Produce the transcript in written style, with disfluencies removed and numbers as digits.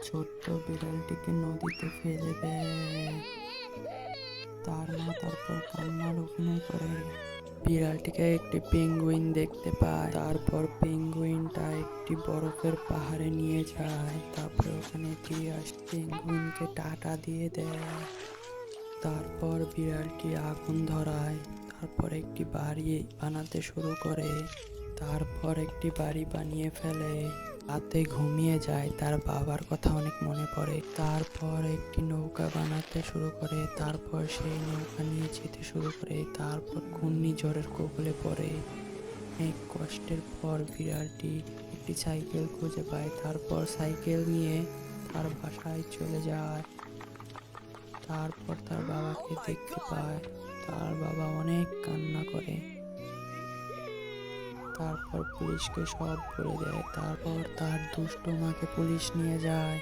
ছোট্ট বিড়ালটিকে নদীতে ফেলে দেয়। তার মা তারপর কান্নার অভিনয় করে। বিড়ালটিকে একটি পেঙ্গুইন দেখতে পায়। তারপর পেঙ্গুইনটা একটি বরফের পাহাড়ে নিয়ে যায়। তারপর ওখানে ফিরে আসে, পেঙ্গুইনকে টাটা দিয়ে দেয়। তারপর বিড়ালটি আগুন ধরায়। তারপর একটি বাড়ি বানাতে শুরু করে। তারপর একটি বাড়ি বানিয়ে ফেলে। রাতে ঘুমিয়ে যায়, তার বাবার কথা অনেক মনে পড়ে। তারপর একটি নৌকা বানাতে শুরু করে। তারপর সেই নৌকা নিয়ে যেতে শুরু করে। তারপর ঘূর্ণিঝড়ের কবলে পড়ে। অনেক কষ্টের পর বিড়ালটি একটি সাইকেল খুঁজে পায়। তারপর সাইকেল নিয়ে তার বাসায় চলে যায়। তারপর তার বাবাকে দেখতে পায়। তার বাবা অনেক কান্না করে। তারপর পুলিশকে সব বলে দেয়। তারপর তার দুষ্ট মাকে পুলিশ নিয়ে যায়।